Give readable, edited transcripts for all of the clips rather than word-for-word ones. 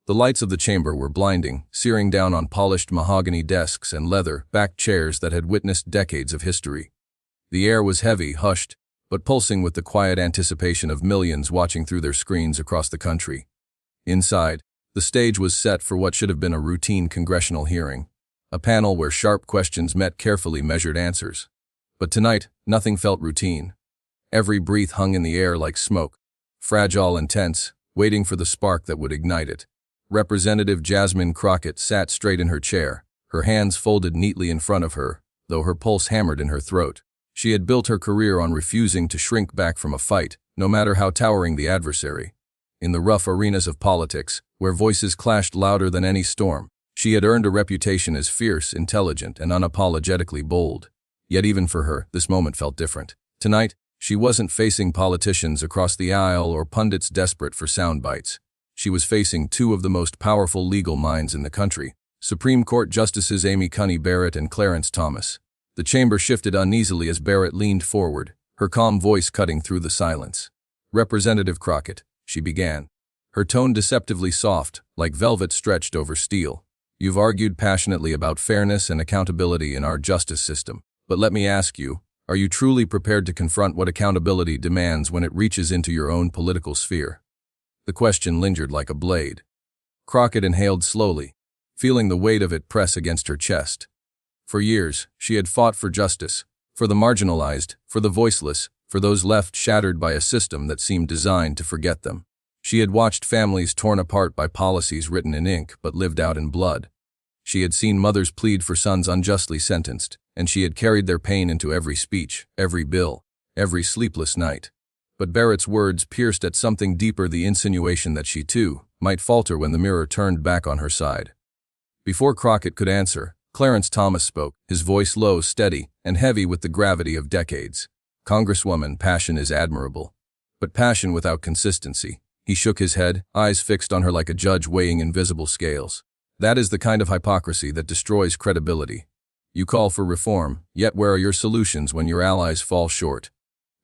The lights of the chamber were blinding, searing down on polished mahogany desks and leather-backed chairs that had witnessed decades of history. The air was heavy, hushed, but pulsing with the quiet anticipation of millions watching through their screens across the country. Inside, the stage was set for what should have been a routine congressional hearing, a panel where sharp questions met carefully measured answers. But tonight, nothing felt routine. Every breath hung in the air like smoke, fragile and tense, waiting for the spark that would ignite it. Representative Jasmine Crockett sat straight in her chair, her hands folded neatly in front of her, though her pulse hammered in her throat. She had built her career on refusing to shrink back from a fight, no matter how towering the adversary. In the rough arenas of politics, where voices clashed louder than any storm, she had earned a reputation as fierce, intelligent, and unapologetically bold. Yet even for her, this moment felt different. Tonight, she wasn't facing politicians across the aisle or pundits desperate for sound bites. She was facing two of the most powerful legal minds in the country, Supreme Court Justices Coney Barrett and Clarence. The chamber shifted uneasily as Barrett leaned forward, her calm voice cutting through the silence. "Representative Crockett," she began, her tone deceptively soft, like velvet stretched over steel. "You've argued passionately about fairness and accountability in our justice system. But let me ask you, are you truly prepared to confront what accountability demands when it reaches into your own political sphere?" The question lingered like a blade. Crockett inhaled slowly, feeling the weight of it press against her chest. For years, she had fought for justice, for the marginalized, for the voiceless, for those left shattered by a system that seemed designed to forget them. She had watched families torn apart by policies written in ink but lived out in blood. She had seen mothers plead for sons unjustly sentenced, and she had carried their pain into every speech, every bill, every sleepless night. But Barrett's words pierced at something deeper, the insinuation that she, too, might falter when the mirror turned back on her side. Before Crockett could answer, Clarence spoke, his voice low, steady, and heavy with the gravity of decades. "Congresswoman, passion is admirable. But passion without consistency." He shook his head, eyes fixed on her like a judge weighing invisible scales. "That is the kind of hypocrisy that destroys credibility. You call for reform, yet where are your solutions when your allies fall short?"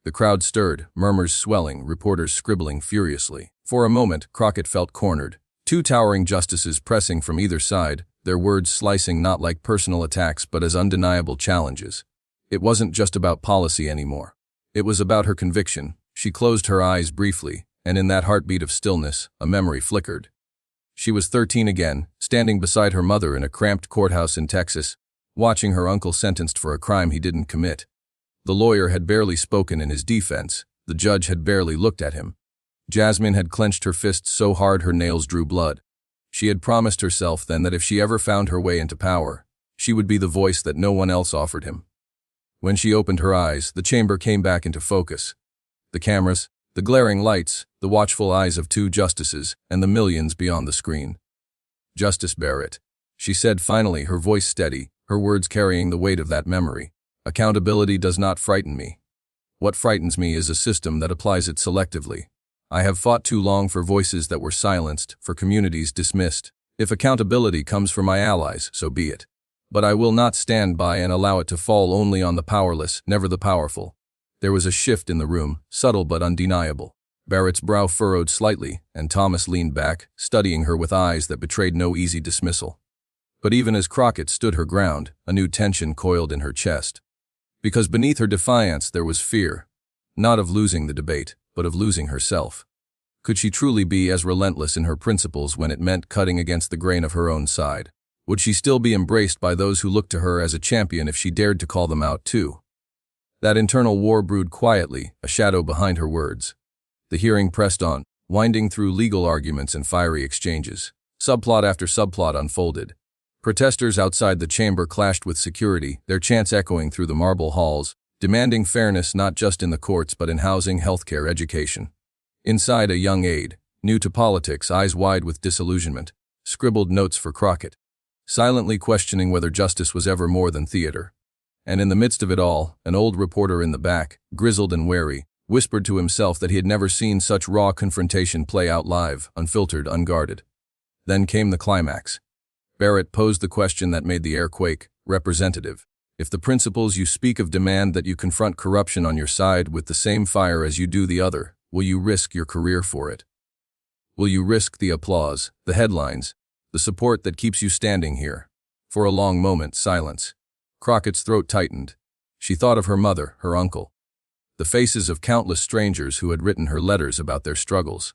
The crowd stirred, murmurs swelling, reporters scribbling furiously. For a moment, Crockett felt cornered. Two towering justices pressing from either side, their words slicing not like personal attacks but as undeniable challenges. It wasn't just about policy anymore. It was about her conviction. She closed her eyes briefly, and in that heartbeat of stillness, a memory flickered. She was 13 again, standing beside her mother in a cramped courthouse in Texas, watching her uncle sentenced for a crime he didn't commit. The lawyer had barely spoken in his defense. The judge had barely looked at him. Jasmine had clenched her fists so hard her nails drew blood. She had promised herself then that if she ever found her way into power, she would be the voice that no one else offered him. When she opened her eyes, the chamber came back into focus. The cameras, the glaring lights, the watchful eyes of two justices, and the millions beyond the screen. "Justice Barrett," she said finally, her voice steady, her words carrying the weight of that memory. "Accountability does not frighten me. What frightens me is a system that applies it selectively. I have fought too long for voices that were silenced, for communities dismissed. If accountability comes for my allies, so be it. But I will not stand by and allow it to fall only on the powerless, never the powerful." There was a shift in the room, subtle but undeniable. Barrett's brow furrowed slightly, and Thomas leaned back, studying her with eyes that betrayed no easy dismissal. But even as Crockett stood her ground, a new tension coiled in her chest. Because beneath her defiance there was fear, not of losing the debate, but of losing herself. Could she truly be as relentless in her principles when it meant cutting against the grain of her own side? Would she still be embraced by those who looked to her as a champion if she dared to call them out too? That internal war brewed quietly, a shadow behind her words. The hearing pressed on, winding through legal arguments and fiery exchanges. Subplot after subplot unfolded. Protesters outside the chamber clashed with security, their chants echoing through the marble halls, demanding fairness not just in the courts but in housing, healthcare, education. Inside, a young aide, new to politics, eyes wide with disillusionment, scribbled notes for Crockett, silently questioning whether justice was ever more than theater. And in the midst of it all, an old reporter in the back, grizzled and wary, whispered to himself that he had never seen such raw confrontation play out live, unfiltered, unguarded. Then came the climax. Barrett posed the question that made the air quake. "Representative, if the principles you speak of demand that you confront corruption on your side with the same fire as you do the other, will you risk your career for it?" Will you risk the applause, the headlines, the support that keeps you standing here? For a long moment, silence. Crockett's throat tightened. She thought of her mother, her uncle, the faces of countless strangers who had written her letters about their struggles.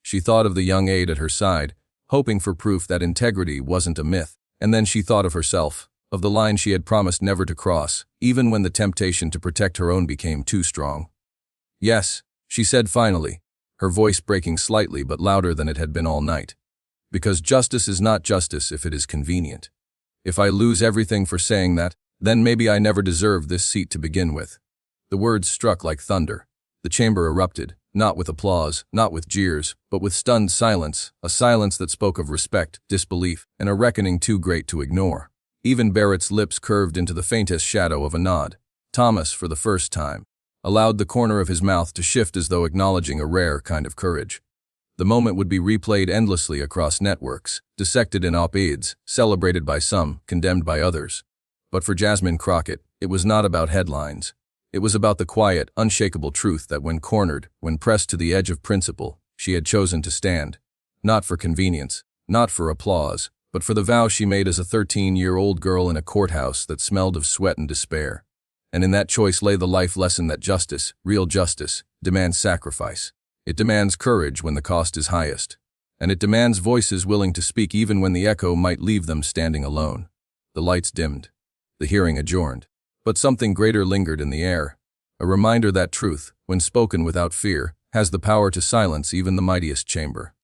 She thought of the young aide at her side, hoping for proof that integrity wasn't a myth. And then she thought of herself, of the line she had promised never to cross, even when the temptation to protect her own became too strong. Yes, she said finally, her voice breaking slightly but louder than it had been all night. Because justice is not justice if it is convenient. If I lose everything for saying that, then maybe I never deserved this seat to begin with. The words struck like thunder. The chamber erupted, not with applause, not with jeers, but with stunned silence, a silence that spoke of respect, disbelief, and a reckoning too great to ignore. Even Barrett's lips curved into the faintest shadow of a nod. Thomas, for the first time, allowed the corner of his mouth to shift as though acknowledging a rare kind of courage. The moment would be replayed endlessly across networks, dissected in op-eds, celebrated by some, condemned by others. But for Jasmine Crockett, it was not about headlines. It was about the quiet, unshakable truth that when cornered, when pressed to the edge of principle, she had chosen to stand. Not for convenience, not for applause, but for the vow she made as a 13-year-old girl in a courthouse that smelled of sweat and despair. And in that choice lay the life lesson that justice, real justice, demands sacrifice. It demands courage when the cost is highest. And it demands voices willing to speak even when the echo might leave them standing alone. The lights dimmed. The hearing adjourned. But something greater lingered in the air. A reminder that truth, when spoken without fear, has the power to silence even the mightiest chamber.